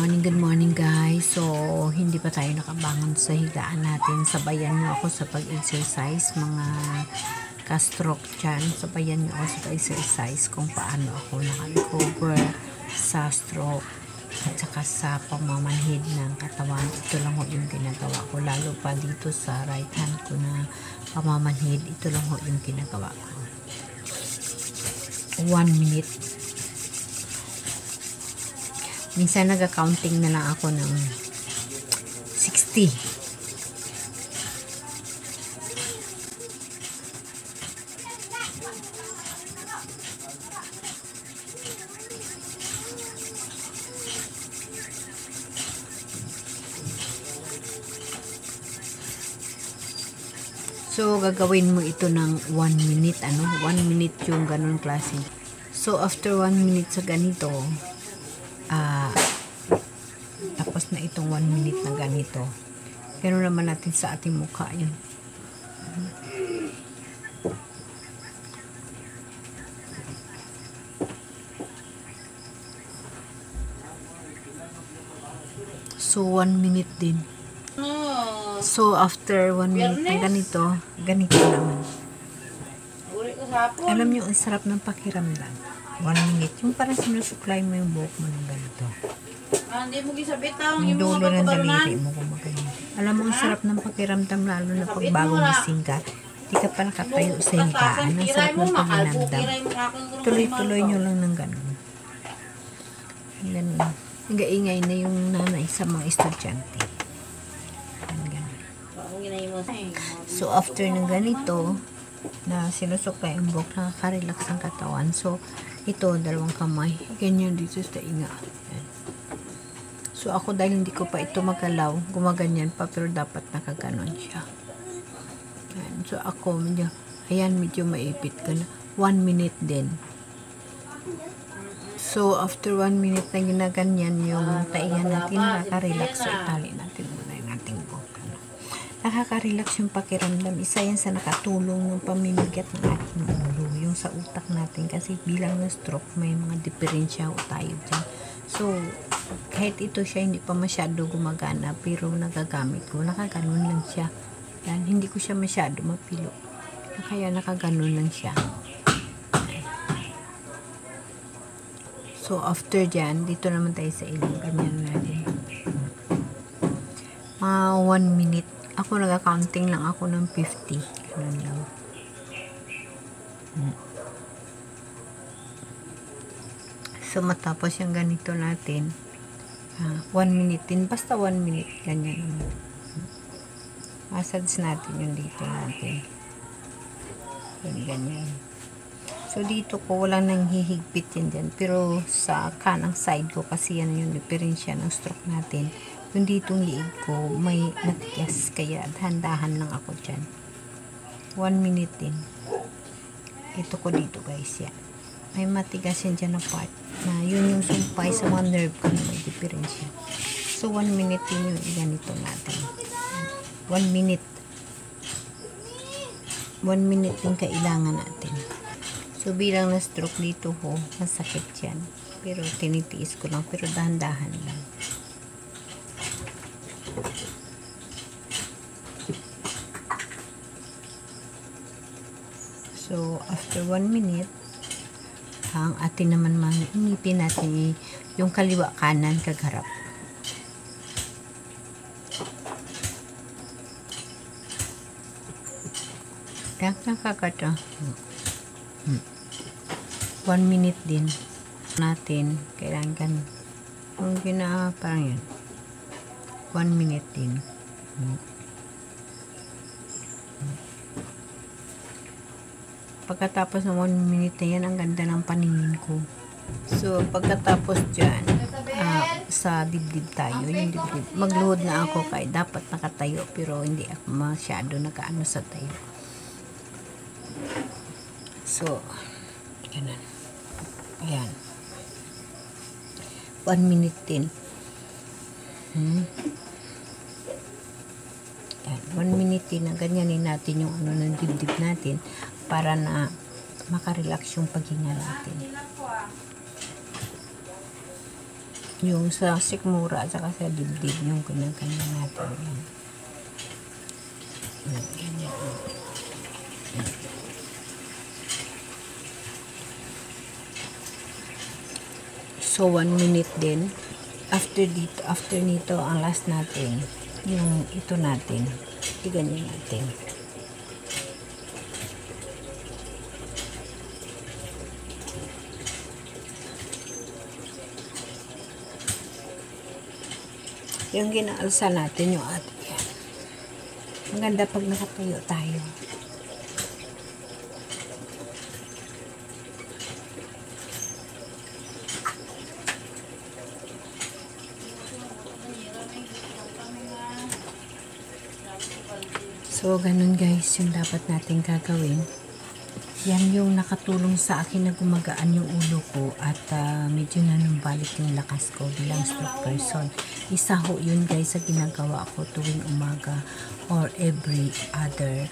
Good morning guys. So, hindi pa tayo nakabangon sa higaan natin. Sabayan nyo ako sa pag-exercise, mga ka-stroke dyan. Sabayan nyo ako sa pag-exercise kung paano ako naka-recover sa stroke at saka sa pamamanhid ng katawan. Ito lang ho yung ginagawa ko. Lalo pa dito sa right hand ko na pamamanhid. Ito lang ho yung ginagawa ko. 1 minute. Minsan nag-accounting na lang ako ng 60. So, gagawin mo ito ng 1 minute. 1 minute yung ganun klase. So, after 1 minute sa ganito, tapos na itong 1 minute na ganito. Pero naman natin sa ating mukha yun. So, 1 minute din. So, after 1 minute na ganito, ganito naman. Alam nyo, ang sarap ng pakiramdam. 1 minute. Yung parang sinusuklay mo yung buhok mo ng ganito. Hindi mo gisabit ang yung dulo ng daliri mo gumaganyan. Alam mo, ang sarap ng pakiramdam lalo na pag bagong gising ka. Hindi ka pa nakatayo sa higaan. Ang sarap ng pakiramdam. Tuloy-tuloy nyo lang ng ganun. Ganun. Nag-aingay na yung nanay sa mga estudyante. Ganun. So, after ng ganito, na sinusuklay ang buhok, nakaka-relax ang katawan. So, ito, dalawang kamay. Ganyan dito sa inga. So, ako dahil hindi ko pa ito magalaw, gumaganyan pa, pero dapat nakaganon siya. Ayan. So, ako, medyo maipit ka na. 1 minute din. So, after 1 minute na ginaganyan yung taingan natin, nakaka-relax. So, itali natin muna yung ating buhok. Nakaka-relax yung pakiramdam. Isa yan sa nakatulong ng pamimigat ng ating ulo. Yung sa utak natin. Kasi bilang ng stroke, may mga diferensya tayo dyan. So, kahit ito siya hindi pa masyado gumagana, pero nagagamit ko, nakaganon lang siya. Yan, hindi ko siya masyado mapilo. Kaya nakaganon lang siya. So, after dyan, dito naman tayo sa ilong. Ganyan natin. 1 minute. Ako nag-accounting lang ako ng 50. Ganun lang. So, matapos yung ganito natin, 1 minute din. Basta 1 minute. Ganyan. Massage natin yung dito natin. Ganyan. So, dito ko wala nang hihigpit yan dyan. Pero sa kanang side ko, kasi yan yung diferensya ng stroke natin. Yung ditong liig ko, may matigas. Kaya dahan-dahan lang ako dyan. 1 minute din. Ito ko dito guys, yan. May matigas yan dyan na part. Na yun yung sumpay sa mga nerve ko na may diferensya. So, 1 minute din yung ganito natin. 1 minute. 1 minute din kailangan natin. So, bilang na stroke dito ho, masakit yan. Pero tinitiis ko lang. Pero dahan-dahan lang. So, after 1 minute, ang atin naman inipin natin yung kaliwa kanan kagharap. Yan, nakakata. 1 minute din natin. Kailangan yung parang yan. 1 minute din. Pagkatapos ng 1 minute na yan, ang ganda ng paningin ko. So, pagkatapos dyan, sa dibdib tayo, yung dibdib. Magluhod na ako kahit dapat nakatayo, pero hindi ako masyado nakaano sa tayo. So, ganun. Ayan. 1 minute din. Ayan. 1 minute din na ganyanin natin yung ng dibdib natin para na makarelax yung paghinga natin. Yung sa sikmura at saka sa dibdib, yung kanya-kanya natin. Ganyan. So, 1 minute din. After nito, ang last natin, yung ito natin. Ganyan natin. Yung ginaalsa natin, yung atin yan. Maganda pag nakatayo tayo. So, ganun guys, yung dapat natin gagawin. Yan yung nakatulong sa akin na gumagaan yung ulo ko at medyo nanumbalik yung lakas ko bilang stroke person. Isa ho yun guys sa ginagawa ko tuwing umaga or every other